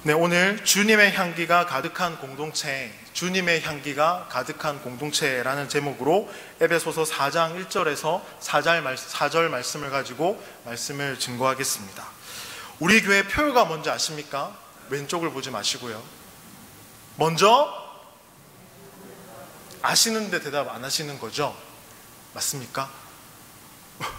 네, 오늘 주님의 향기가 가득한 공동체, 주님의 향기가 가득한 공동체라는 제목으로 에베소서 4장 1절에서 4절 말씀을 가지고 말씀을 증거하겠습니다. 우리 교회 표가 뭔지 아십니까? 왼쪽을 보지 마시고요. 먼저 아시는데 대답 안 하시는 거죠? 맞습니까?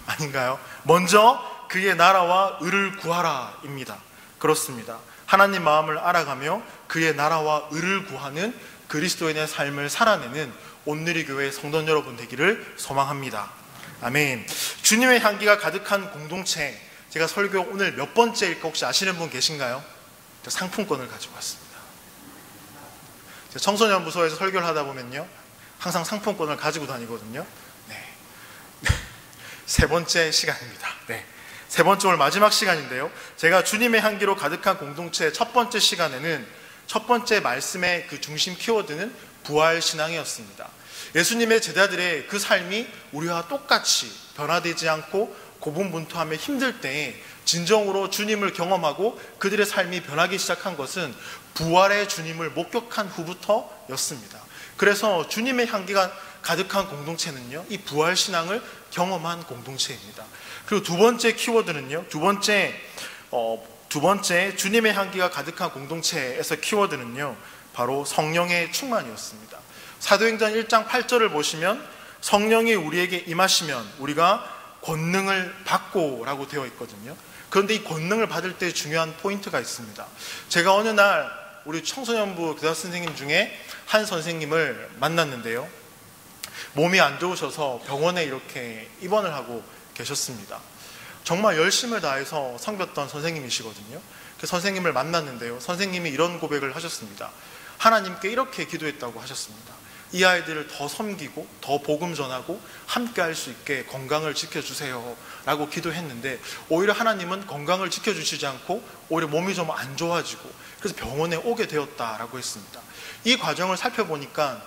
아닌가요? 먼저 그의 나라와 의를 구하라 입니다. 그렇습니다. 하나님 마음을 알아가며 그의 나라와 의를 구하는 그리스도인의 삶을 살아내는 온누리 교회 성도 여러분 되기를 소망합니다. 아멘. 주님의 향기가 가득한 공동체, 제가 설교 오늘 몇 번째일까 혹시 아시는 분 계신가요? 상품권을 가지고 왔습니다. 청소년부서에서 설교를 하다 보면요, 항상 상품권을 가지고 다니거든요. 네. 세 번째 시간입니다. 네. 세 번째 오늘 마지막 시간인데요, 제가 주님의 향기로 가득한 공동체 첫 번째 시간에는 첫 번째 말씀의 그 중심 키워드는 부활신앙이었습니다. 예수님의 제자들의 그 삶이 우리와 똑같이 변화되지 않고 고분분투하며 힘들 때에 진정으로 주님을 경험하고 그들의 삶이 변하기 시작한 것은 부활의 주님을 목격한 후부터였습니다. 그래서 주님의 향기가 가득한 공동체는요, 이 부활신앙을 경험한 공동체입니다. 그리고 두 번째 키워드는요, 두 번째 주님의 향기가 가득한 공동체에서 키워드는요, 바로 성령의 충만이었습니다. 사도행전 1장 8절을 보시면 성령이 우리에게 임하시면 우리가 권능을 받고 라고 되어 있거든요. 그런데 이 권능을 받을 때 중요한 포인트가 있습니다. 제가 어느 날 우리 청소년부 교사 선생님 중에 한 선생님을 만났는데요, 몸이 안 좋으셔서 병원에 이렇게 입원을 하고 계셨습니다. 정말 열심을 다해서 섬겼던 선생님이시거든요. 그 선생님을 만났는데요, 선생님이 이런 고백을 하셨습니다. 하나님께 이렇게 기도했다고 하셨습니다. 이 아이들을 더 섬기고 더 복음 전하고 함께 할 수 있게 건강을 지켜주세요 라고 기도했는데, 오히려 하나님은 건강을 지켜주시지 않고 오히려 몸이 좀 안 좋아지고 그래서 병원에 오게 되었다라고 했습니다. 이 과정을 살펴보니까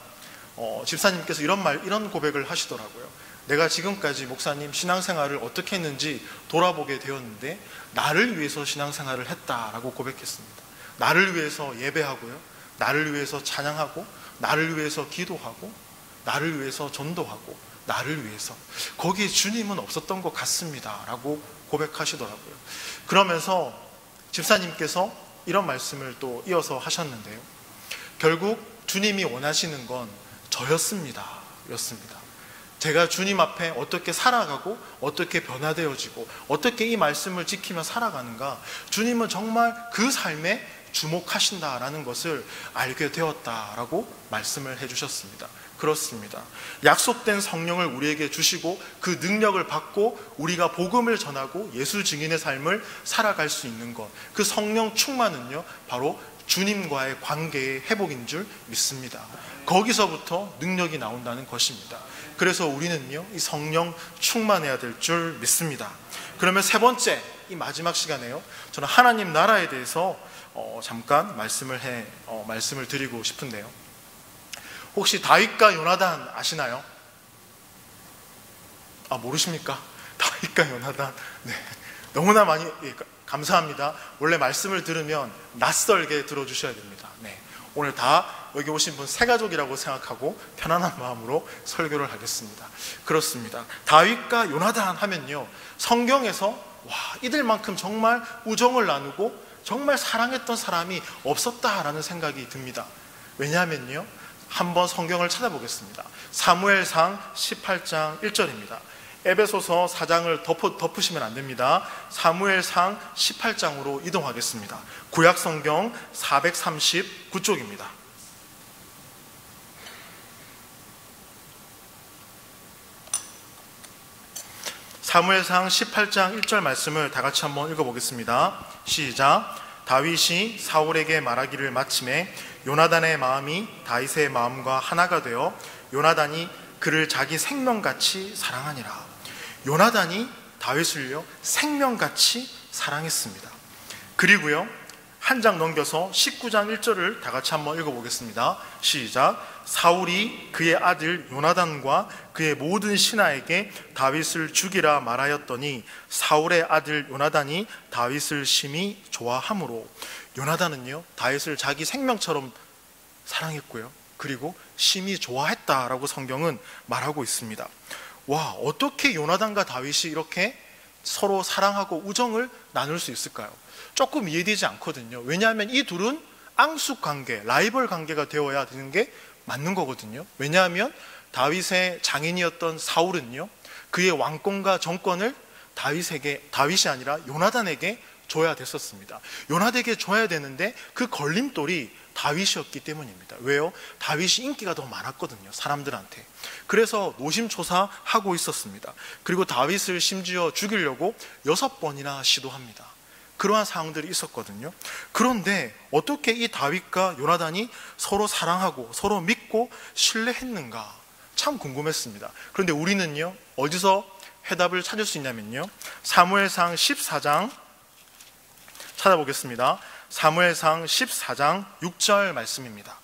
집사님께서 이런 고백을 하시더라고요. 내가 지금까지 목사님 신앙생활을 어떻게 했는지 돌아보게 되었는데 나를 위해서 신앙생활을 했다라고 고백했습니다. 나를 위해서 예배하고요, 나를 위해서 찬양하고, 나를 위해서 기도하고, 나를 위해서 전도하고, 나를 위해서, 거기에 주님은 없었던 것 같습니다 라고 고백하시더라고요. 그러면서 집사님께서 이런 말씀을 또 이어서 하셨는데요, 결국 주님이 원하시는 건 저였습니다 였습니다. 제가 주님 앞에 어떻게 살아가고 어떻게 변화되어지고 어떻게 이 말씀을 지키며 살아가는가, 주님은 정말 그 삶에 주목하신다라는 것을 알게 되었다라고 말씀을 해주셨습니다. 그렇습니다. 약속된 성령을 우리에게 주시고 그 능력을 받고 우리가 복음을 전하고 예수 증인의 삶을 살아갈 수 있는 것, 그 성령 충만은요, 바로 주님과의 관계의 회복인 줄 믿습니다. 거기서부터 능력이 나온다는 것입니다. 그래서 우리는요, 이 성령 충만해야 될 줄 믿습니다. 그러면 세 번째, 이 마지막 시간에요, 저는 하나님 나라에 대해서 잠깐 말씀을 드리고 싶은데요, 혹시 다윗과 요나단 아시나요? 모르십니까? 다윗과 요나단. 네, 너무나 많이 감사합니다. 원래 말씀을 들으면 낯설게 들어주셔야 됩니다. 네, 오늘 다 여기 오신 분 새 가족이라고 생각하고 편안한 마음으로 설교를 하겠습니다. 그렇습니다. 다윗과 요나단 하면요, 성경에서 이들만큼 정말 우정을 나누고 정말 사랑했던 사람이 없었다라는 생각이 듭니다. 왜냐하면요, 한번 성경을 찾아보겠습니다. 사무엘상 18장 1절입니다. 에베소서 4장을 덮으시면 안 됩니다. 사무엘상 18장으로 이동하겠습니다. 구약성경 439쪽입니다. 사무엘상 18장 1절 말씀을 다 같이 한번 읽어보겠습니다. 시작. 다윗이 사울에게 말하기를 마침에 요나단의 마음이 다윗의 마음과 하나가 되어 요나단이 그를 자기 생명같이 사랑하니라. 요나단이 다윗을요, 생명같이 사랑했습니다. 그리고요, 한 장 넘겨서 19장 1절을 다 같이 한번 읽어보겠습니다. 시작. 사울이 그의 아들 요나단과 그의 모든 신하에게 다윗을 죽이라 말하였더니 사울의 아들 요나단이 다윗을 심히 좋아하므로. 요나단은요, 다윗을 자기 생명처럼 사랑했고요, 그리고 심히 좋아했다라고 성경은 말하고 있습니다. 와, 어떻게 요나단과 다윗이 이렇게 서로 사랑하고 우정을 나눌 수 있을까요? 조금 이해되지 않거든요. 왜냐하면 이 둘은 앙숙 관계, 라이벌 관계가 되어야 되는 게 맞는 거거든요. 왜냐하면 다윗의 장인이었던 사울은요, 그의 왕권과 정권을 다윗이 아니라 요나단에게 줘야 됐었습니다. 요나단에게 줘야 되는데 그 걸림돌이 다윗이었기 때문입니다. 왜요? 다윗이 인기가 더 많았거든요, 사람들한테. 그래서 노심초사하고 있었습니다. 그리고 다윗을 심지어 죽이려고 6번이나 시도합니다. 그러한 상황들이 있었거든요. 그런데 어떻게 이 다윗과 요나단이 서로 사랑하고 서로 믿고 신뢰했는가, 참 궁금했습니다. 그런데 우리는요, 어디서 해답을 찾을 수 있냐면요, 사무엘상 14장 찾아보겠습니다. 사무엘상 14장 6절 말씀입니다.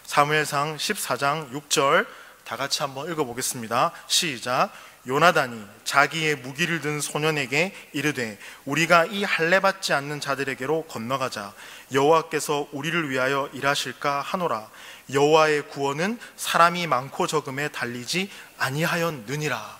사무엘상 14장 6절 다 같이 한번 읽어보겠습니다. 시작. 요나단이 자기의 무기를 든 소년에게 이르되 우리가 이 할례 받지 않는 자들에게로 건너가자. 여호와께서 우리를 위하여 일하실까 하노라. 여호와의 구원은 사람이 많고 적음에 달리지 아니하였느니라.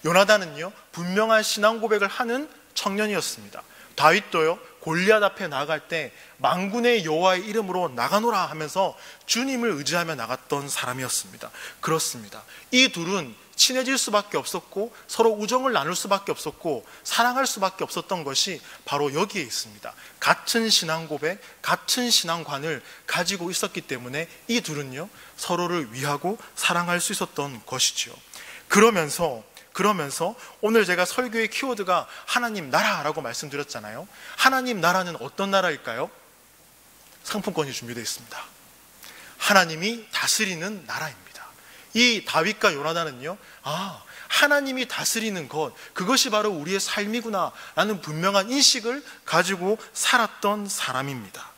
요나단은요, 분명한 신앙 고백을 하는 청년이었습니다. 다윗도요, 골리앗 앞에 나갈 때 만군의 여호와의 이름으로 나가노라 하면서 주님을 의지하며 나갔던 사람이었습니다. 그렇습니다. 이 둘은 친해질 수밖에 없었고 서로 우정을 나눌 수밖에 없었고 사랑할 수밖에 없었던 것이 바로 여기에 있습니다. 같은 신앙 고백, 같은 신앙관을 가지고 있었기 때문에 이 둘은요, 서로를 위하고 사랑할 수 있었던 것이죠. 그러면서 오늘 제가 설교의 키워드가 하나님 나라라고 말씀드렸잖아요. 하나님 나라는 어떤 나라일까요? 상품권이 준비되어 있습니다. 하나님이 다스리는 나라입니다. 이 다윗과 요나단은요, 하나님이 다스리는 것, 그것이 바로 우리의 삶이구나 라는 분명한 인식을 가지고 살았던 사람입니다.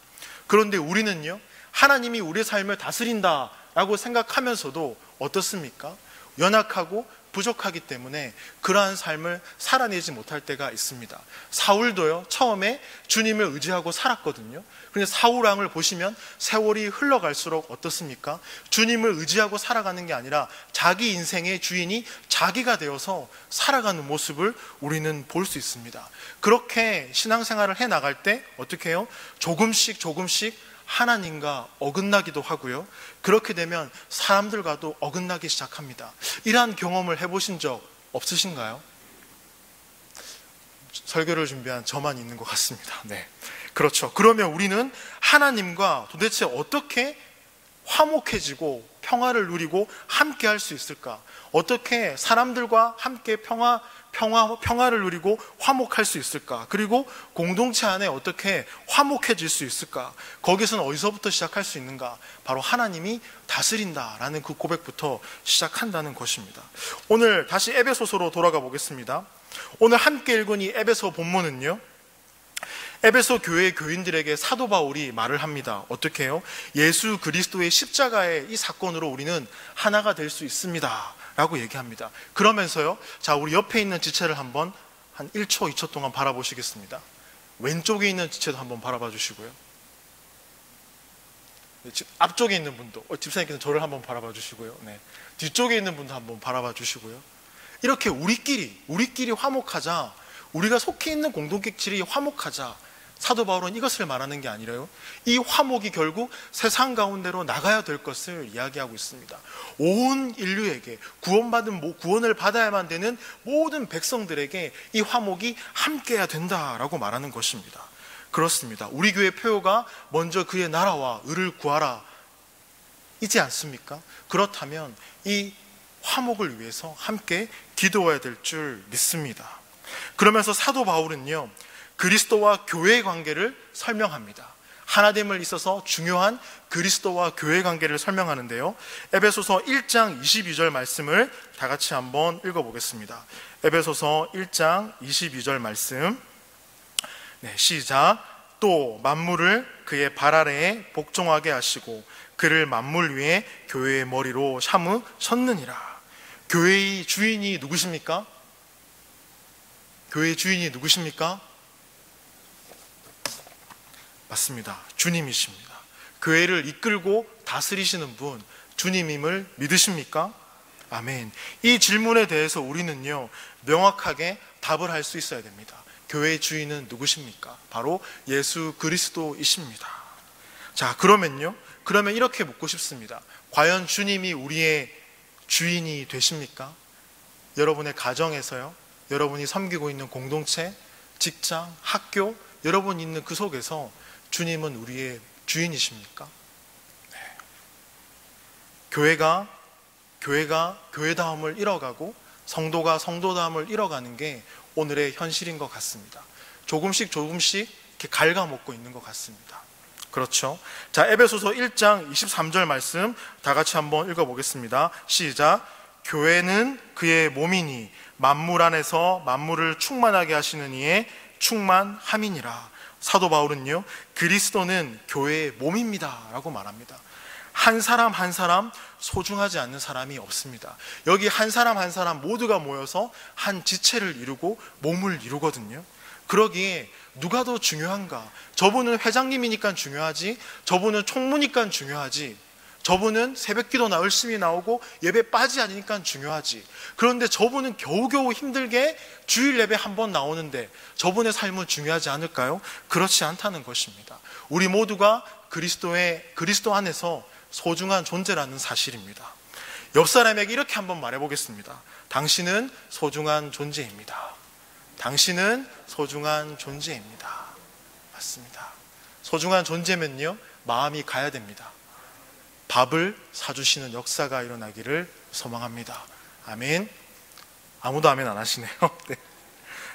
그런데 우리는요, 하나님이 우리의 삶을 다스린다라고 생각하면서도 어떻습니까? 연약하고 부족하기 때문에 그러한 삶을 살아내지 못할 때가 있습니다. 사울도요, 처음에 주님을 의지하고 살았거든요. 그런데 사울 왕을 보시면 세월이 흘러갈수록 어떻습니까? 주님을 의지하고 살아가는 게 아니라 자기 인생의 주인이 자기가 되어서 살아가는 모습을 우리는 볼 수 있습니다. 그렇게 신앙생활을 해나갈 때 어떻게 해요? 조금씩 하나님과 어긋나기도 하고요, 그렇게 되면 사람들과도 어긋나기 시작합니다. 이러한 경험을 해보신 적 없으신가요? 설교를 준비한 저만 있는 것 같습니다. 네, 그렇죠. 그러면 우리는 하나님과 도대체 어떻게 화목해지고 평화를 누리고 함께 할 수 있을까? 어떻게 사람들과 함께 평화를 누리고 화목할 수 있을까? 그리고 공동체 안에 어떻게 화목해질 수 있을까? 거기서는 어디서부터 시작할 수 있는가? 바로 하나님이 다스린다라는 그 고백부터 시작한다는 것입니다. 오늘 다시 에베소서로 돌아가 보겠습니다. 오늘 함께 읽은 이 에베소 본문은요, 에베소 교회 교인들에게 사도 바울이 말을 합니다. 어떻게 해요? 예수 그리스도의 십자가의 이 사건으로 우리는 하나가 될 수 있습니다 라고 얘기합니다. 그러면서요, 자, 우리 옆에 있는 지체를 한번 한 1초, 2초 동안 바라보시겠습니다. 왼쪽에 있는 지체도 한번 바라봐 주시고요, 앞쪽에 있는 분도, 집사님께서 저를 한번 바라봐 주시고요, 뒤쪽에 있는 분도 한번 바라봐 주시고요. 이렇게 우리끼리 화목하자, 우리가 속해 있는 공동체끼리 화목하자. 사도 바울은 이것을 말하는 게 아니라요, 이 화목이 결국 세상 가운데로 나가야 될 것을 이야기하고 있습니다. 온 인류에게 구원을 받아야만 되는 모든 백성들에게 이 화목이 함께해야 된다라고 말하는 것입니다. 그렇습니다. 우리 교회 표어가 먼저 그의 나라와 의를 구하라 이지 않습니까? 그렇다면 이 화목을 위해서 함께 기도해야 될 줄 믿습니다. 그러면서 사도 바울은요, 그리스도와 교회의 관계를 설명합니다. 하나됨을 있어서 중요한 그리스도와 교회의 관계를 설명하는데요, 에베소서 1장 22절 말씀을 다 같이 한번 읽어보겠습니다. 에베소서 1장 22절 말씀, 시작. 또 만물을 그의 발 아래에 복종하게 하시고 그를 만물 위에 교회의 머리로 삼으셨느니라. 교회의 주인이 누구십니까? 교회의 주인이 누구십니까? 맞습니다. 주님이십니다. 교회를 이끌고 다스리시는 분, 주님임을 믿으십니까? 아멘. 이 질문에 대해서 우리는요, 명확하게 답을 할 수 있어야 됩니다. 교회의 주인은 누구십니까? 바로 예수 그리스도이십니다. 자, 그러면 이렇게 묻고 싶습니다. 과연 주님이 우리의 주인이 되십니까? 여러분의 가정에서요, 여러분이 섬기고 있는 공동체, 직장, 학교, 여러분이 있는 그 속에서 주님은 우리의 주인이십니까? 네. 교회가 교회다움을 잃어가고 성도가 성도다움을 잃어가는 게 오늘의 현실인 것 같습니다. 조금씩 이렇게 갉아먹고 있는 것 같습니다. 그렇죠? 자, 에베소서 1장 23절 말씀 다 같이 한번 읽어보겠습니다. 시작. 교회는 그의 몸이니 만물 안에서 만물을 충만하게 하시는 이의 충만함이니라. 사도 바울은요, 그리스도는 교회의 몸입니다 라고 말합니다. 한 사람 한 사람 소중하지 않는 사람이 없습니다. 여기 한 사람 한 사람 모두가 모여서 한 지체를 이루고 몸을 이루거든요. 그러기에 누가 더 중요한가? 저분은 회장님이니까 중요하지, 저분은 총무니까 중요하지, 저분은 새벽기도나 열심히 나오고 예배 빠지지 않으니까 중요하지, 그런데 저분은 겨우겨우 힘들게 주일 예배 한 번 나오는데 저분의 삶은 중요하지 않을까요? 그렇지 않다는 것입니다. 우리 모두가 그리스도 안에서 소중한 존재라는 사실입니다. 옆 사람에게 이렇게 한번 말해보겠습니다. 당신은 소중한 존재입니다. 당신은 소중한 존재입니다. 맞습니다. 소중한 존재면요, 마음이 가야 됩니다. 밥을 사주시는 역사가 일어나기를 소망합니다. 아멘. 아무도 아멘 안 하시네요. 네.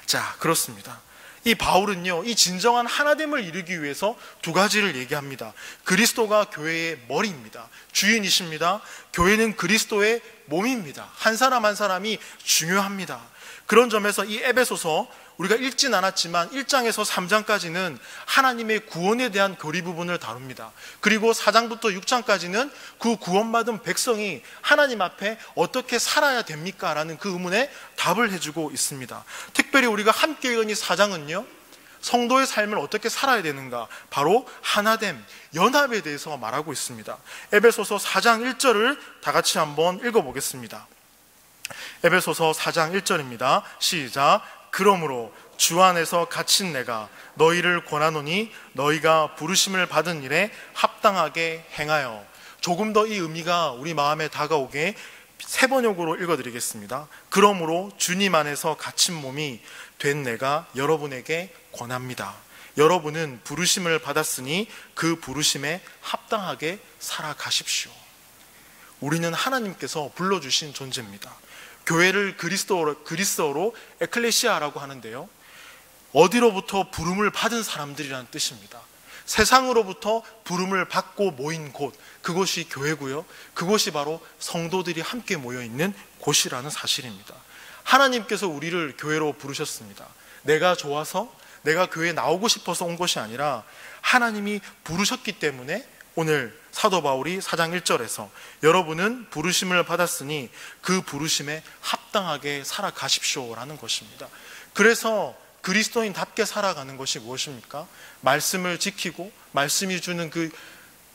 자, 그렇습니다. 이 바울은요, 이 진정한 하나됨을 이루기 위해서 두 가지를 얘기합니다. 그리스도가 교회의 머리입니다. 주인이십니다. 교회는 그리스도의 몸입니다. 한 사람 한 사람이 중요합니다. 그런 점에서 이 에베소서 우리가 읽진 않았지만 1장에서 3장까지는 하나님의 구원에 대한 교리 부분을 다룹니다. 그리고 4장부터 6장까지는 그 구원받은 백성이 하나님 앞에 어떻게 살아야 됩니까? 라는 그 의문에 답을 해주고 있습니다. 특별히 우리가 함께 읽은 이 4장은요, 성도의 삶을 어떻게 살아야 되는가, 바로 하나됨, 연합에 대해서 말하고 있습니다. 에베소서 4장 1절을 다 같이 한번 읽어보겠습니다. 에베소서 4장 1절입니다. 시작. 그러므로 주 안에서 갇힌 내가 너희를 권하노니 너희가 부르심을 받은 일에 합당하게 행하여. 조금 더 이 의미가 우리 마음에 다가오게 세 번역으로 읽어드리겠습니다. 그러므로 주님 안에서 갇힌 몸이 된 내가 여러분에게 권합니다. 여러분은 부르심을 받았으니 그 부르심에 합당하게 살아가십시오. 우리는 하나님께서 불러주신 존재입니다. 교회를 그리스어로 에클레시아라고 하는데요, 어디로부터 부름을 받은 사람들이라는 뜻입니다. 세상으로부터 부름을 받고 모인 곳, 그곳이 교회고요, 그곳이 바로 성도들이 함께 모여있는 곳이라는 사실입니다. 하나님께서 우리를 교회로 부르셨습니다. 내가 좋아서, 내가 교회에 나오고 싶어서 온 것이 아니라 하나님이 부르셨기 때문에 오늘 사도 바울이 4장 1절에서 여러분은 부르심을 받았으니 그 부르심에 합당하게 살아가십시오 라는 것입니다. 그래서 그리스도인답게 살아가는 것이 무엇입니까? 말씀을 지키고 말씀이 주는 그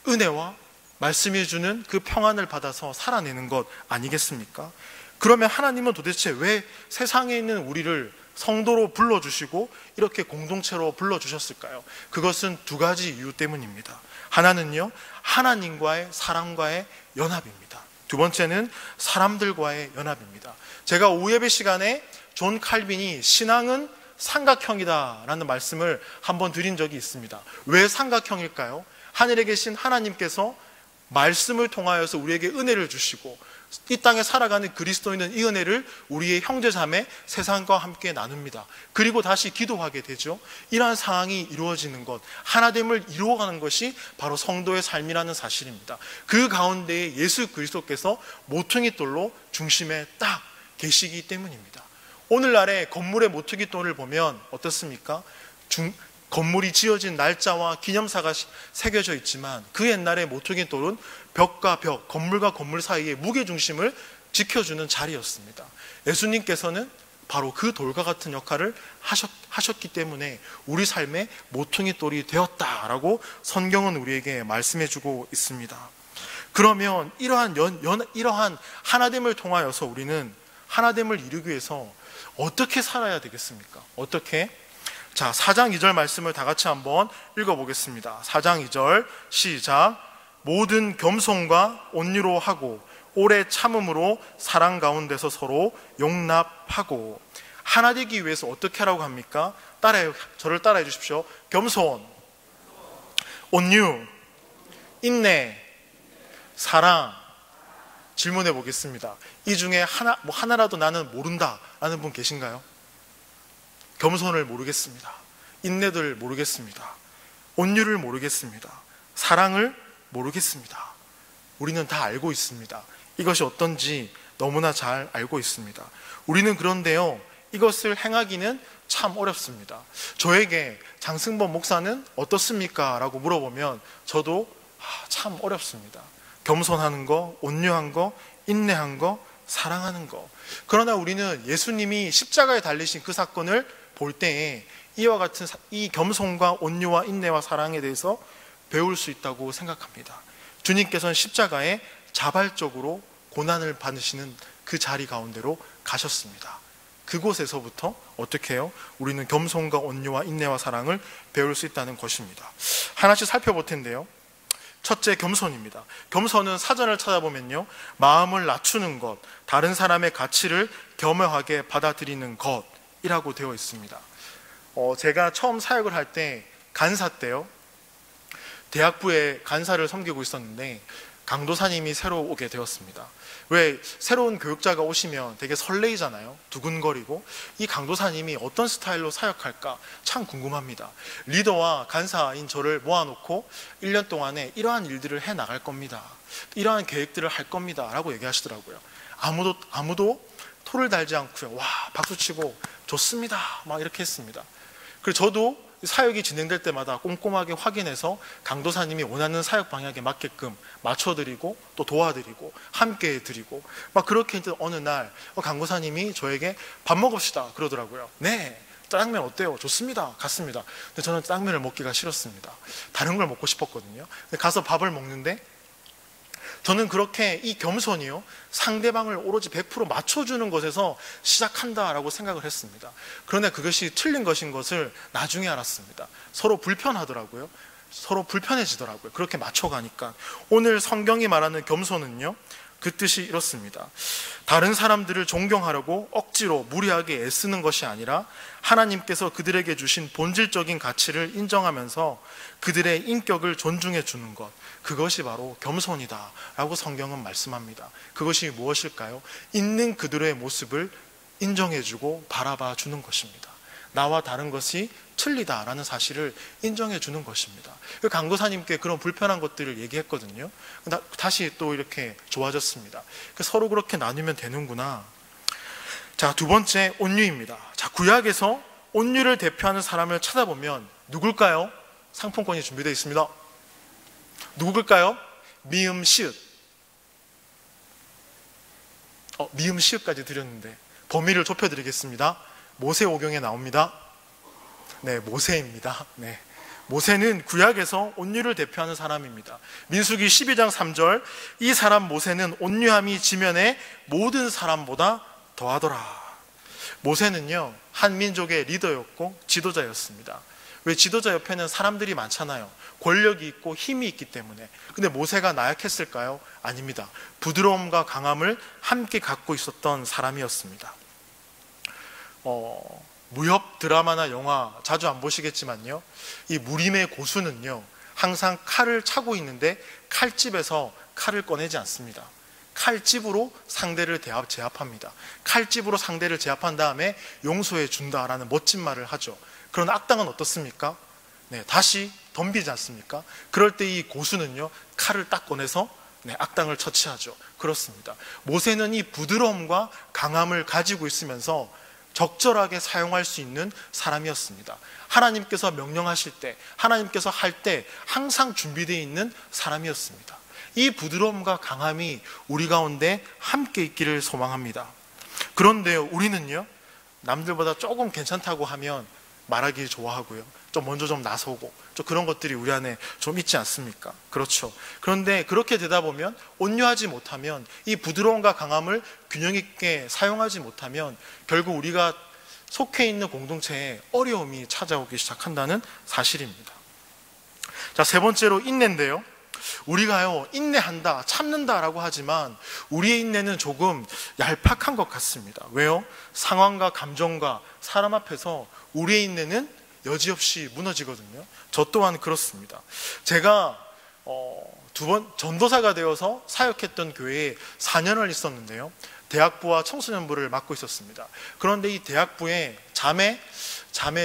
은혜와 말씀이 주는 그 평안을 받아서 살아내는 것 아니겠습니까? 그러면 하나님은 도대체 왜 세상에 있는 우리를 성도로 불러주시고 이렇게 공동체로 불러주셨을까요? 그것은 두 가지 이유 때문입니다. 하나는요, 하나님과의 사람과의 연합입니다. 두 번째는 사람들과의 연합입니다. 제가 오후 예배 시간에 존 칼빈이 신앙은 삼각형이다 라는 말씀을 한번 드린 적이 있습니다. 왜 삼각형일까요? 하늘에 계신 하나님께서 말씀을 통하여서 우리에게 은혜를 주시고 이 땅에 살아가는 그리스도인은 이 은혜를 우리의 형제자매 세상과 함께 나눕니다. 그리고 다시 기도하게 되죠. 이러한 상황이 이루어지는 것, 하나됨을 이루어가는 것이 바로 성도의 삶이라는 사실입니다. 그 가운데에 예수 그리스도께서 모퉁이돌로 중심에 딱 계시기 때문입니다. 오늘날의 건물의 모퉁이돌을 보면 어떻습니까? 건물이 지어진 날짜와 기념사가 새겨져 있지만 그 옛날의 모퉁이 돌은 벽과 벽, 건물과 건물 사이의 무게중심을 지켜주는 자리였습니다. 예수님께서는 바로 그 돌과 같은 역할을 하셨기 때문에 우리 삶의 모퉁이 돌이 되었다라고 성경은 우리에게 말씀해주고 있습니다. 그러면 이러한 하나됨을 통하여서 우리는 하나됨을 이루기 위해서 어떻게 살아야 되겠습니까? 어떻게? 자, 4장 2절 말씀을 다 같이 한번 읽어보겠습니다. 4장 2절 시작. 모든 겸손과 온유로 하고 오래 참음으로 사랑 가운데서 서로 용납하고. 하나 되기 위해서 어떻게 하라고 합니까? 저를 따라해 주십시오. 겸손, 온유, 인내, 사랑. 질문해 보겠습니다. 이 중에 하나라도 나는 모른다 라는 분 계신가요? 겸손을 모르겠습니다. 인내를 모르겠습니다. 온유를 모르겠습니다. 사랑을 모르겠습니다. 우리는 다 알고 있습니다. 이것이 어떤지 너무나 잘 알고 있습니다. 우리는 그런데요, 이것을 행하기는 참 어렵습니다. 저에게 장승범 목사는 어떻습니까? 라고 물어보면 저도 참 어렵습니다. 겸손하는 거, 온유한 거, 인내한 거, 사랑하는 거. 그러나 우리는 예수님이 십자가에 달리신 그 사건을 볼 때에 이와 같은 이 겸손과 온유와 인내와 사랑에 대해서 배울 수 있다고 생각합니다. 주님께서는 십자가에 자발적으로 고난을 받으시는 그 자리 가운데로 가셨습니다. 그곳에서부터 어떻게 해요? 우리는 겸손과 온유와 인내와 사랑을 배울 수 있다는 것입니다. 하나씩 살펴볼 텐데요. 첫째, 겸손입니다. 겸손은 사전을 찾아보면요, 마음을 낮추는 것, 다른 사람의 가치를 겸허하게 받아들이는 것이라고 되어 있습니다. 제가 처음 사역을 할 때 간사 때요, 대학부에 간사를 섬기고 있었는데 강도사님이 새로 오게 되었습니다. 왜 새로운 교육자가 오시면 되게 설레이잖아요. 두근거리고. 이 강도사님이 어떤 스타일로 사역할까 참 궁금합니다. 리더와 간사인 저를 모아놓고 1년 동안에 이러한 일들을 해나갈 겁니다, 이러한 계획들을 할 겁니다 라고 얘기하시더라고요. 아무도 토를 달지 않고요, 와 박수치고 좋습니다 막 이렇게 했습니다. 그래서 저도 사역이 진행될 때마다 꼼꼼하게 확인해서 강도사님이 원하는 사역 방향에 맞게끔 맞춰드리고 또 도와드리고 함께 해드리고 막 그렇게 했는데 어느 날 강도사님이 저에게 밥 먹읍시다 그러더라고요. 네, 짜장면 어때요? 좋습니다. 갔습니다. 근데 저는 짜장면을 먹기가 싫었습니다. 다른 걸 먹고 싶었거든요. 근데 가서 밥을 먹는데 저는 그렇게 이 겸손이요, 상대방을 오로지 100% 맞춰주는 것에서 시작한다라고 생각을 했습니다. 그런데 그것이 틀린 것인 것을 나중에 알았습니다. 서로 불편하더라고요. 서로 불편해지더라고요. 그렇게 맞춰가니까. 오늘 성경이 말하는 겸손은요, 그 뜻이 이렇습니다. 다른 사람들을 존경하려고 억지로 무리하게 애쓰는 것이 아니라 하나님께서 그들에게 주신 본질적인 가치를 인정하면서 그들의 인격을 존중해 주는 것, 그것이 바로 겸손이다 라고 성경은 말씀합니다. 그것이 무엇일까요? 있는 그들의 모습을 인정해주고 바라봐 주는 것입니다. 나와 다른 것이 틀리다라는 사실을 인정해 주는 것입니다. 강도사님께 그런 불편한 것들을 얘기했거든요. 다시 또 이렇게 좋아졌습니다. 서로 그렇게 나누면 되는구나. 자, 두 번째, 온유입니다. 자, 구약에서 온유를 대표하는 사람을 찾아보면 누굴까요? 상품권이 준비되어 있습니다. 누굴까요? 미음 시읒. 미음 시읒까지 드렸는데 범위를 좁혀드리겠습니다. 모세오경에 나옵니다. 네, 모세입니다. 네, 모세는 구약에서 온유를 대표하는 사람입니다. 민수기 12장 3절, 이 사람 모세는 온유함이 지면의 모든 사람보다 더하더라. 모세는요, 한 민족의 리더였고 지도자였습니다. 왜? 지도자 옆에는 사람들이 많잖아요. 권력이 있고 힘이 있기 때문에. 근데 모세가 나약했을까요? 아닙니다. 부드러움과 강함을 함께 갖고 있었던 사람이었습니다. 무협 드라마나 영화 자주 안 보시겠지만요, 이 무림의 고수는요, 항상 칼을 차고 있는데 칼집에서 칼을 꺼내지 않습니다. 칼집으로 상대를 제압합니다. 칼집으로 상대를 제압한 다음에 용서해 준다라는 멋진 말을 하죠. 그러나 악당은 어떻습니까? 네, 다시 덤비지 않습니까? 그럴 때 이 고수는요, 칼을 딱 꺼내서 악당을 처치하죠. 그렇습니다. 모세는 이 부드러움과 강함을 가지고 있으면서 적절하게 사용할 수 있는 사람이었습니다. 하나님께서 명령하실 때, 하나님께서 할 때 항상 준비되어 있는 사람이었습니다. 이 부드러움과 강함이 우리 가운데 함께 있기를 소망합니다. 그런데요, 우리는요, 남들보다 조금 괜찮다고 하면 말하기 좋아하고요, 좀 먼저 좀 나서고, 좀 그런 것들이 우리 안에 좀 있지 않습니까? 그렇죠. 그런데 그렇게 되다 보면, 온유하지 못하면, 이 부드러움과 강함을 균형 있게 사용하지 못하면 결국 우리가 속해 있는 공동체에 어려움이 찾아오기 시작한다는 사실입니다. 자, 세 번째로 인내인데요, 우리가요, 인내한다, 참는다라고 하지만 우리의 인내는 조금 얄팍한 것 같습니다. 왜요? 상황과 감정과 사람 앞에서 우리의 인내는 여지없이 무너지거든요. 저 또한 그렇습니다. 제가 두 번 전도사가 되어서 사역했던 교회에 4년을 있었는데요, 대학부와 청소년부를 맡고 있었습니다. 그런데 이 대학부에 자매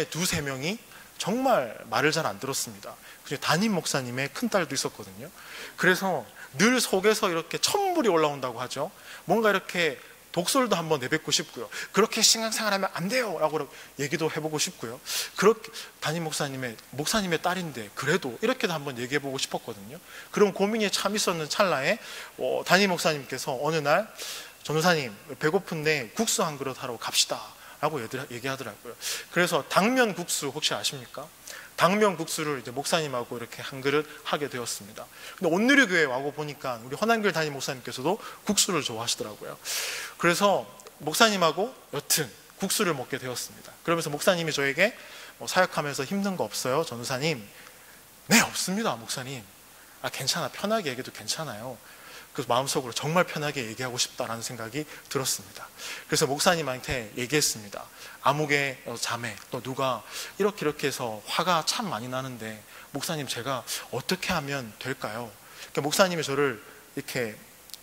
두세 명이 정말 말을 잘 안 들었습니다. 담임 목사님의 큰딸도 있었거든요. 그래서 늘 속에서 이렇게 천불이 올라온다고 하죠. 뭔가 이렇게 독설도 한번 내뱉고 싶고요, 그렇게 신앙생활하면 안 돼요 라고 얘기도 해보고 싶고요, 그렇게 담임 목사님의 딸인데 그래도 이렇게도 한번 얘기해보고 싶었거든요. 그런 고민이 참 있었는 찰나에 담임 목사님께서 어느 날, 전도사님 배고픈데 국수 한 그릇 하러 갑시다 라고 얘기하더라고요. 그래서 당면 국수 혹시 아십니까? 당면 국수를 이제 목사님하고 이렇게 한 그릇 하게 되었습니다. 근데 온누리교회 와고 보니까 우리 헌안교회 담임 목사님께서도 국수를 좋아하시더라고요. 그래서 목사님하고 여튼 국수를 먹게 되었습니다. 그러면서 목사님이 저에게 사역하면서 힘든 거 없어요, 전도사님? 네, 없습니다, 목사님. 괜찮아, 편하게 얘기해도 괜찮아요. 그래서 마음속으로 정말 편하게 얘기하고 싶다라는 생각이 들었습니다. 그래서 목사님한테 얘기했습니다. 아무개 자매 또 누가 이렇게 해서 화가 참 많이 나는데 목사님, 제가 어떻게 하면 될까요? 그러니까 목사님이 저를 이렇게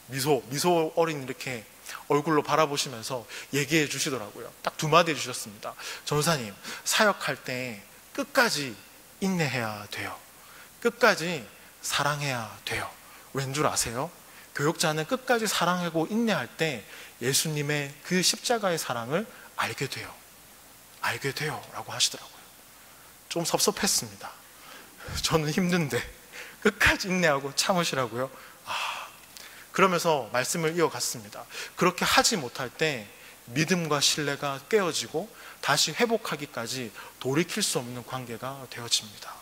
미소 어린 이렇게 얼굴로 바라보시면서 얘기해 주시더라고요. 딱 두 마디 해주셨습니다. 전도사님, 사역할 때 끝까지 인내해야 돼요. 끝까지 사랑해야 돼요. 왠 줄 아세요? 교육자는 끝까지 사랑하고 인내할 때 예수님의 그 십자가의 사랑을 알게 돼요 라고 하시더라고요. 좀 섭섭했습니다. 저는 힘든데 끝까지 인내하고 참으시라고요? 그러면서 말씀을 이어갔습니다. 그렇게 하지 못할 때 믿음과 신뢰가 깨어지고 다시 회복하기까지 돌이킬 수 없는 관계가 되어집니다.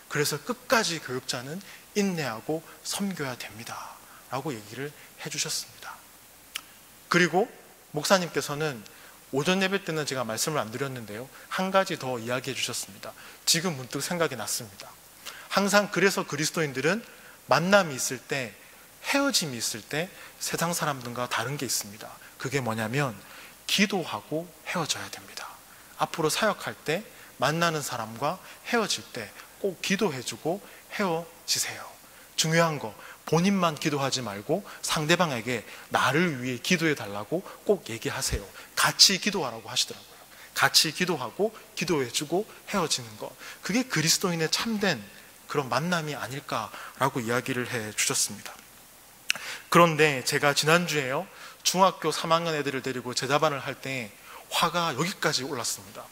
그래서 끝까지 교육자는 인내하고 섬겨야 됩니다 라고 얘기를 해주셨습니다. 그리고 목사님께서는 오전 예배 때는 제가 말씀을 안 드렸는데요, 한 가지 더 이야기해 주셨습니다. 지금 문득 생각이 났습니다. 항상 그래서 그리스도인들은 만남이 있을 때, 헤어짐이 있을 때 세상 사람들과 다른 게 있습니다. 그게 뭐냐면 기도하고 헤어져야 됩니다. 앞으로 사역할 때 만나는 사람과 헤어질 때 꼭 기도해주고 헤어지세요. 중요한 거, 본인만 기도하지 말고 상대방에게 나를 위해 기도해 달라고 꼭 얘기하세요. 같이 기도하라고 하시더라고요. 같이 기도하고 기도해주고 헤어지는 것, 그게 그리스도인의 참된 그런 만남이 아닐까라고 이야기를 해 주셨습니다. 그런데 제가 지난주에요, 중학교 3학년 애들을 데리고 제자반을 할 때 화가 여기까지 올랐습니다.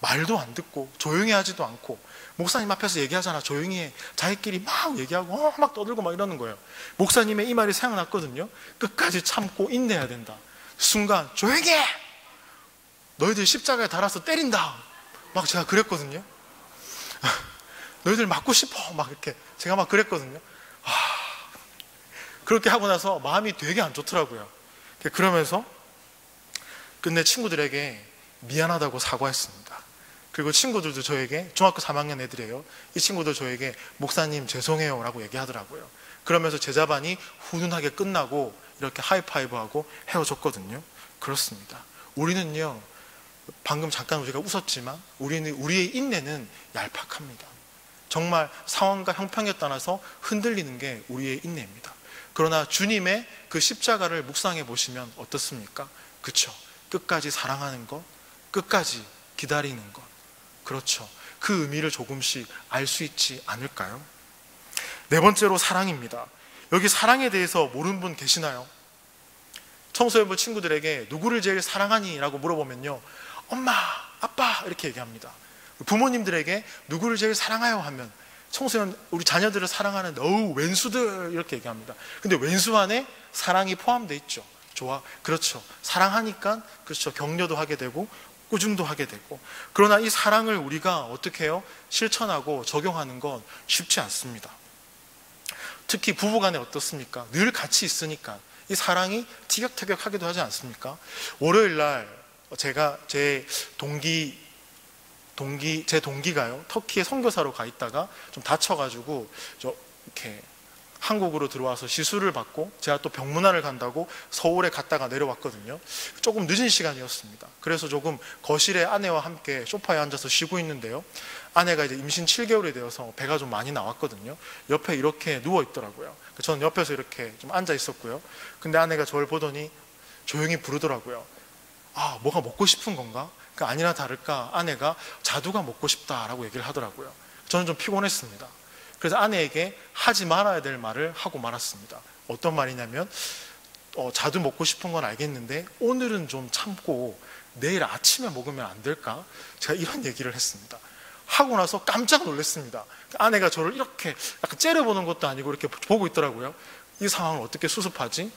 말도 안 듣고 조용히 하지도 않고, 목사님 앞에서 얘기하잖아, 조용히 해. 자기끼리 막 얘기하고 막 떠들고 막 이러는 거예요. 목사님의 이 말이 생각났거든요. 끝까지 참고 인내해야 된다. 순간 조용히 해! 너희들 십자가에 달아서 때린다! 막 제가 그랬거든요. 너희들 맞고 싶어! 막 이렇게 제가 막 그랬거든요. 그렇게 하고 나서 마음이 되게 안 좋더라고요. 그러면서 끝내 친구들에게 미안하다고 사과했습니다. 그리고 친구들도 저에게, 중학교 3학년 애들이에요, 이 친구들 저에게 목사님 죄송해요 라고 얘기하더라고요. 그러면서 제자반이 훈훈하게 끝나고 이렇게 하이파이브하고 헤어졌거든요. 그렇습니다. 우리는요, 방금 잠깐 우리가 웃었지만 우리의 인내는 얄팍합니다. 정말 상황과 형평에 따라서 흔들리는 게 우리의 인내입니다. 그러나 주님의 그 십자가를 묵상해 보시면 어떻습니까? 그렇죠. 끝까지 사랑하는 것, 끝까지 기다리는 것, 그렇죠. 그 의미를 조금씩 알 수 있지 않을까요? 네 번째로 사랑입니다. 여기 사랑에 대해서 모르는 분 계시나요? 청소년부 친구들에게 누구를 제일 사랑하니? 라고 물어보면요, 엄마, 아빠 이렇게 얘기합니다. 부모님들에게 누구를 제일 사랑해요 하면 청소년 우리 자녀들을 사랑하는 어우 왼수들 이렇게 얘기합니다. 근데 왼수 안에 사랑이 포함되어 있죠. 좋아, 그렇죠. 사랑하니까 그렇죠. 격려도 하게 되고 꾸중도 하게 되고. 그러나 이 사랑을 우리가 어떻게 해요? 실천하고 적용하는 건 쉽지 않습니다. 특히 부부간에 어떻습니까? 늘 같이 있으니까 이 사랑이 티격태격하기도 하지 않습니까? 월요일 날 제가 제 동기가요 터키에 선교사로 가 있다가 좀 다쳐가지고 이렇게 한국으로 들어와서 시술을 받고 제가 또 병문안을 간다고 서울에 갔다가 내려왔거든요. 조금 늦은 시간이었습니다. 그래서 조금 거실에 아내와 함께 소파에 앉아서 쉬고 있는데요, 아내가 이제 임신 7개월이 되어서 배가 좀 많이 나왔거든요. 옆에 이렇게 누워 있더라고요. 저는 옆에서 이렇게 좀 앉아 있었고요. 근데 아내가 저를 보더니 조용히 부르더라고요. 아, 뭐가 먹고 싶은 건가? 아니나 다를까 아내가 자두가 먹고 싶다라고 얘기를 하더라고요. 저는 좀 피곤했습니다. 그래서 아내에게 하지 말아야 될 말을 하고 말았습니다. 어떤 말이냐면 자두 먹고 싶은 건 알겠는데 오늘은 좀 참고 내일 아침에 먹으면 안 될까? 제가 이런 얘기를 했습니다. 하고 나서 깜짝 놀랐습니다. 아내가 저를 이렇게 약간 째려보는 것도 아니고 이렇게 보고 있더라고요. 이 상황을 어떻게 수습하지?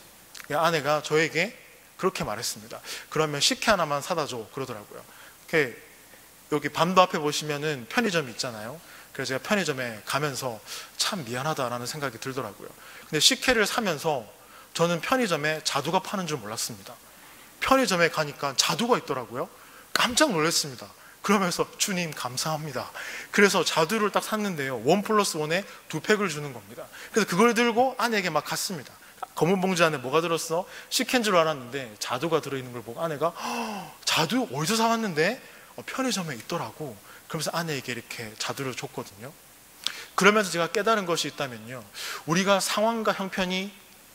아내가 저에게 그렇게 말했습니다. 그러면 식혜 하나만 사다 줘 그러더라고요. 여기 밤도 앞에 보시면은 편의점이 있잖아요. 그래서 제가 편의점에 가면서 참 미안하다라는 생각이 들더라고요. 근데 식혜를 사면서 저는 편의점에 자두가 파는 줄 몰랐습니다. 편의점에 가니까 자두가 있더라고요. 깜짝 놀랐습니다. 그러면서 주님 감사합니다. 그래서 자두를 딱 샀는데요, 1+1에 2팩을 주는 겁니다. 그래서 그걸 들고 아내에게 막 갔습니다. 검은 봉지 안에 뭐가 들었어? 식혜인 줄 알았는데 자두가 들어있는 걸 보고 아내가 자두 어디서 사왔는데? 편의점에 있더라고. 그러면서 아내에게 이렇게 자두를 줬거든요. 그러면서 제가 깨달은 것이 있다면요, 우리가 상황과 형편이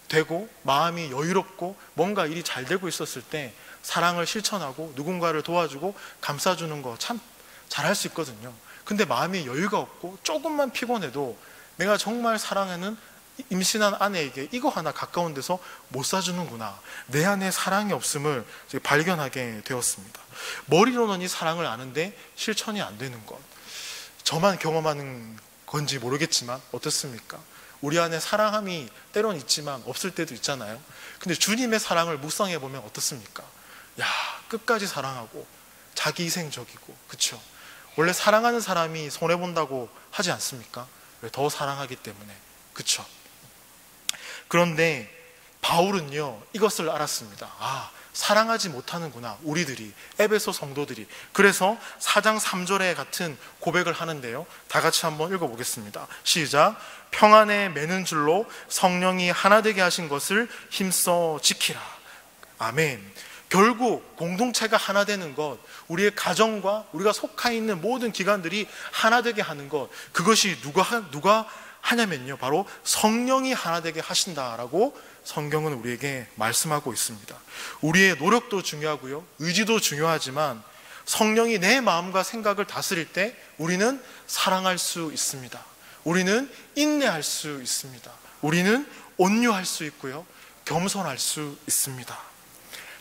되고 마음이 여유롭고 뭔가 일이 잘 되고 있었을 때 사랑을 실천하고 누군가를 도와주고 감싸주는 거 참 잘할 수 있거든요. 근데 마음이 여유가 없고 조금만 피곤해도 내가 정말 사랑하는 임신한 아내에게 이거 하나 가까운 데서 못 사주는구나, 내 안에 사랑이 없음을 발견하게 되었습니다. 머리로는 이 사랑을 아는데 실천이 안 되는 것, 저만 경험하는 건지 모르겠지만 어떻습니까? 우리 안에 사랑함이 때론 있지만 없을 때도 있잖아요. 근데 주님의 사랑을 묵상해 보면 어떻습니까? 야, 끝까지 사랑하고 자기희생적이고, 그렇죠? 원래 사랑하는 사람이 손해본다고 하지 않습니까? 왜? 더 사랑하기 때문에, 그렇죠? 그런데 바울은요 이것을 알았습니다. 아, 사랑하지 못하는구나 우리들이, 에베소 성도들이. 그래서 4장 3절에 같은 고백을 하는데요, 다 같이 한번 읽어보겠습니다. 시작. 평안에 매는 줄로 성령이 하나 되게 하신 것을 힘써 지키라. 아멘. 결국 공동체가 하나 되는 것, 우리의 가정과 우리가 속해 있는 모든 기관들이 하나 되게 하는 것, 그것이 누가 하냐면요, 바로 성령이 하나 되게 하신다라고 성경은 우리에게 말씀하고 있습니다. 우리의 노력도 중요하고요, 의지도 중요하지만 성령이 내 마음과 생각을 다스릴 때 우리는 사랑할 수 있습니다. 우리는 인내할 수 있습니다. 우리는 온유할 수 있고요, 겸손할 수 있습니다.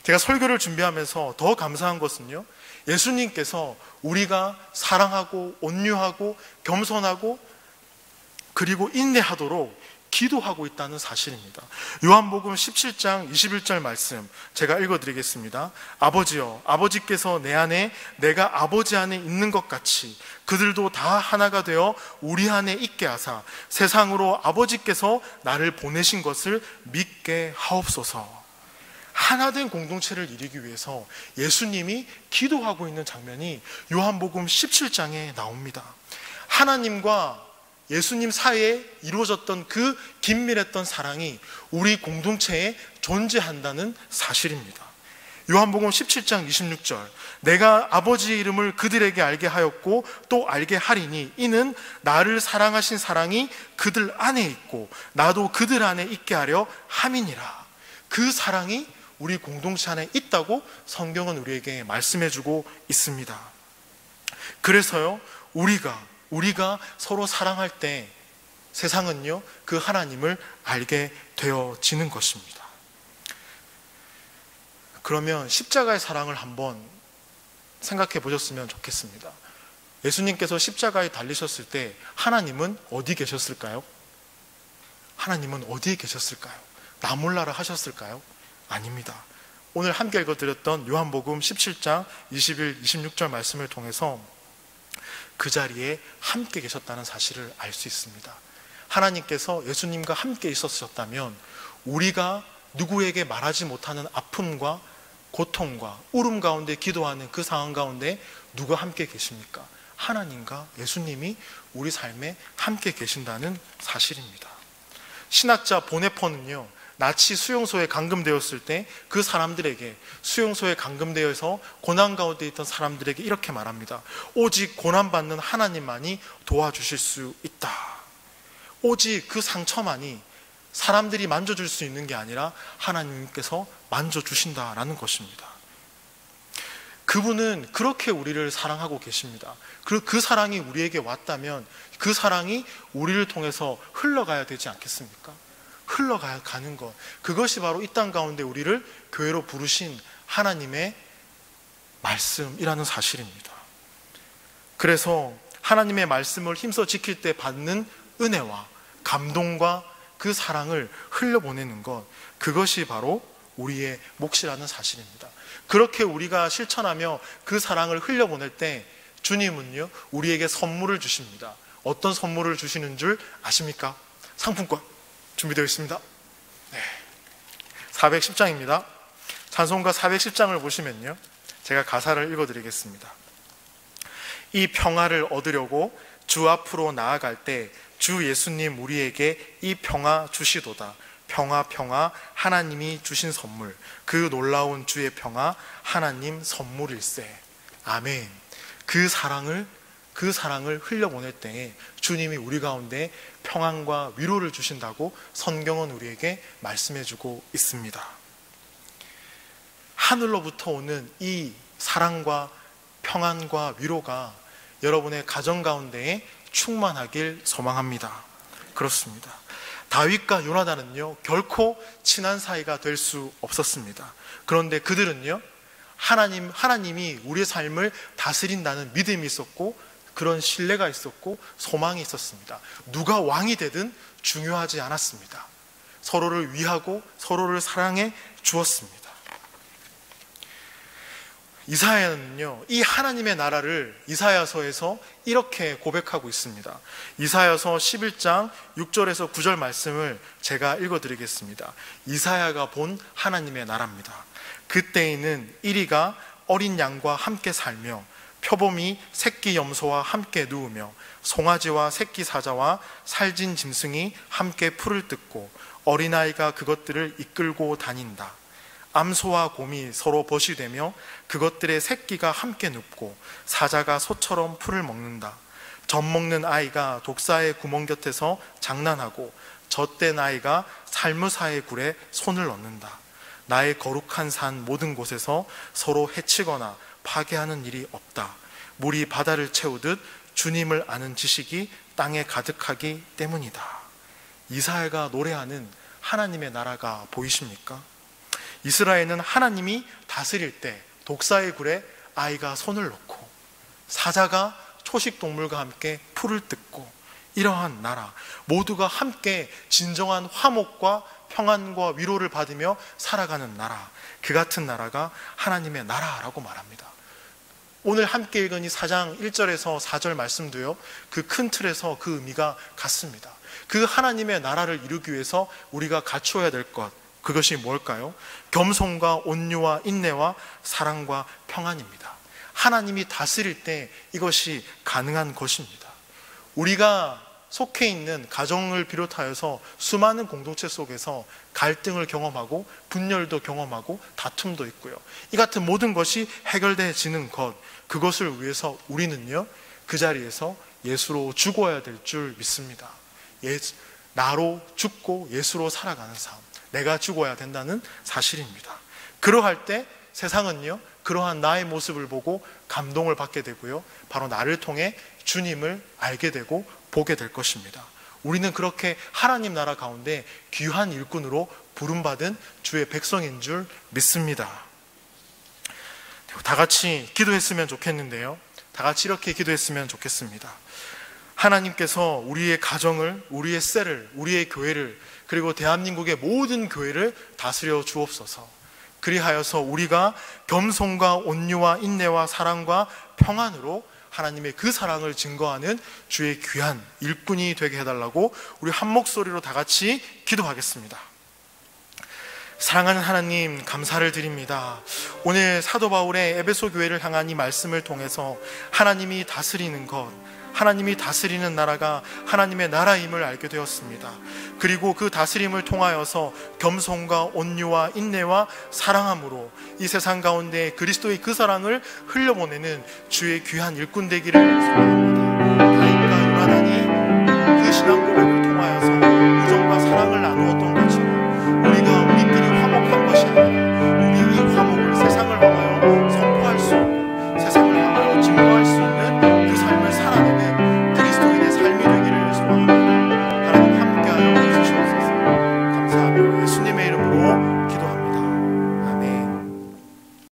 제가 설교를 준비하면서 더 감사한 것은요, 예수님께서 우리가 사랑하고 온유하고 겸손하고 그리고 인내하도록 기도하고 있다는 사실입니다. 요한복음 17장 21절 말씀 제가 읽어드리겠습니다. 아버지여, 아버지께서 내 안에 내가 아버지 안에 있는 것 같이 그들도 다 하나가 되어 우리 안에 있게 하사 세상으로 아버지께서 나를 보내신 것을 믿게 하옵소서. 하나된 공동체를 이루기 위해서 예수님이 기도하고 있는 장면이 요한복음 17장에 나옵니다. 하나님과 예수님 사이에 이루어졌던 그 긴밀했던 사랑이 우리 공동체에 존재한다는 사실입니다. 요한복음 17장 26절, 내가 아버지의 이름을 그들에게 알게 하였고 또 알게 하리니 이는 나를 사랑하신 사랑이 그들 안에 있고 나도 그들 안에 있게 하려 함이니라. 그 사랑이 우리 공동체 안에 있다고 성경은 우리에게 말씀해주고 있습니다. 그래서요, 우리가 서로 사랑할 때 세상은요 그 하나님을 알게 되어지는 것입니다. 그러면 십자가의 사랑을 한번 생각해 보셨으면 좋겠습니다. 예수님께서 십자가에 달리셨을 때 하나님은 어디 계셨을까요? 하나님은 어디에 계셨을까요? 나 몰라라 하셨을까요? 아닙니다. 오늘 함께 읽어드렸던 요한복음 17장 21, 26절 말씀을 통해서 그 자리에 함께 계셨다는 사실을 알 수 있습니다. 하나님께서 예수님과 함께 있었다면 우리가 누구에게 말하지 못하는 아픔과 고통과 울음 가운데 기도하는 그 상황 가운데 누가 함께 계십니까? 하나님과 예수님이 우리 삶에 함께 계신다는 사실입니다. 신학자 보네퍼는요, 나치 수용소에 감금되었을 때 그 사람들에게, 수용소에 감금되어서 고난 가운데 있던 사람들에게 이렇게 말합니다. 오직 고난받는 하나님만이 도와주실 수 있다. 오직 그 상처만이 사람들이 만져줄 수 있는 게 아니라 하나님께서 만져주신다라는 것입니다. 그분은 그렇게 우리를 사랑하고 계십니다. 그 사랑이 우리에게 왔다면 그 사랑이 우리를 통해서 흘러가야 되지 않겠습니까? 흘러가는 것, 그것이 바로 이 땅 가운데 우리를 교회로 부르신 하나님의 말씀이라는 사실입니다. 그래서 하나님의 말씀을 힘써 지킬 때 받는 은혜와 감동과 그 사랑을 흘려보내는 것, 그것이 바로 우리의 몫이라는 사실입니다. 그렇게 우리가 실천하며 그 사랑을 흘려보낼 때 주님은요, 우리에게 선물을 주십니다. 어떤 선물을 주시는 줄 아십니까? 상품권 준비되어 있습니다. 410장입니다. 찬송가 410장을 보시면요, 제가 가사를 읽어드리겠습니다. 이 평화를 얻으려고 주 앞으로 나아갈 때 주 예수님 우리에게 이 평화 주시도다. 평화 평화 하나님이 주신 선물, 그 놀라운 주의 평화 하나님 선물일세. 아멘. 그 사랑을 흘려보낼 때에 주님이 우리 가운데 평안과 위로를 주신다고 성경은 우리에게 말씀해주고 있습니다. 하늘로부터 오는 이 사랑과 평안과 위로가 여러분의 가정 가운데에 충만하길 소망합니다. 그렇습니다. 다윗과 요나단은요, 결코 친한 사이가 될 수 없었습니다. 그런데 그들은요, 하나님이 우리의 삶을 다스린다는 믿음이 있었고, 그런 신뢰가 있었고, 소망이 있었습니다. 누가 왕이 되든 중요하지 않았습니다. 서로를 위하고 서로를 사랑해 주었습니다. 이사야는요, 이 하나님의 나라를 이사야서에서 이렇게 고백하고 있습니다. 이사야서 11장 6절에서 9절 말씀을 제가 읽어드리겠습니다. 이사야가 본 하나님의 나라입니다. 그때에는 이리가 어린 양과 함께 살며 표범이 새끼 염소와 함께 누우며 송아지와 새끼 사자와 살진 짐승이 함께 풀을 뜯고 어린아이가 그것들을 이끌고 다닌다. 암소와 곰이 서로 벗이 되며 그것들의 새끼가 함께 눕고 사자가 소처럼 풀을 먹는다. 젖 먹는 아이가 독사의 구멍 곁에서 장난하고 젖된 아이가 살무사의 굴에 손을 넣는다. 나의 거룩한 산 모든 곳에서 서로 해치거나 파괴하는 일이 없다. 물이 바다를 채우듯 주님을 아는 지식이 땅에 가득하기 때문이다. 이사야가 노래하는 하나님의 나라가 보이십니까? 이스라엘은 하나님이 다스릴 때 독사의 굴에 아이가 손을 넣고 사자가 초식동물과 함께 풀을 뜯고, 이러한 나라, 모두가 함께 진정한 화목과 평안과 위로를 받으며 살아가는 나라, 그 같은 나라가 하나님의 나라라고 말합니다. 오늘 함께 읽은 이 4장 1절에서 4절 말씀도요, 그 큰 틀에서 그 의미가 같습니다. 그 하나님의 나라를 이루기 위해서 우리가 갖추어야 될 것, 그것이 뭘까요? 겸손과 온유와 인내와 사랑과 평안입니다. 하나님이 다스릴 때 이것이 가능한 것입니다. 우리가 속해 있는 가정을 비롯하여서 수많은 공동체 속에서 갈등을 경험하고 분열도 경험하고 다툼도 있고요. 이 같은 모든 것이 해결되어지는 것, 그것을 위해서 우리는요, 그 자리에서 예수로 죽어야 될 줄 믿습니다. 나로 죽고 예수로 살아가는 삶, 내가 죽어야 된다는 사실입니다. 그러할 때 세상은요, 그러한 나의 모습을 보고 감동을 받게 되고요, 바로 나를 통해 주님을 알게 되고 보게 될 것입니다. 우리는 그렇게 하나님 나라 가운데 귀한 일꾼으로 부름받은 주의 백성인 줄 믿습니다. 다 같이 기도했으면 좋겠는데요. 다 같이 이렇게 기도했으면 좋겠습니다. 하나님께서 우리의 가정을, 우리의 셀을, 우리의 교회를, 그리고 대한민국의 모든 교회를 다스려 주옵소서. 그리하여서 우리가 겸손과 온유와 인내와 사랑과 평안으로 하나님의 그 사랑을 증거하는 주의 귀한 일꾼이 되게 해달라고 우리 한 목소리로 다 같이 기도하겠습니다. 사랑하는 하나님, 감사를 드립니다. 오늘 사도 바울의 에베소 교회를 향한 이 말씀을 통해서 하나님이 다스리는 것, 하나님이 다스리는 나라가 하나님의 나라임을 알게 되었습니다. 그리고 그 다스림을 통하여서 겸손과 온유와 인내와 사랑함으로 이 세상 가운데 그리스도의 그 사랑을 흘려보내는 주의 귀한 일꾼 되기를 소망합니다. 다윗과 요나단이 그 신앙 고백을 통하여서 우정과 사랑을 나누었던 것처럼 우리가 우리끼리 화목한 것이 아니라 우리 이 화목을 세상을 향하여 선포할 수 있고 세상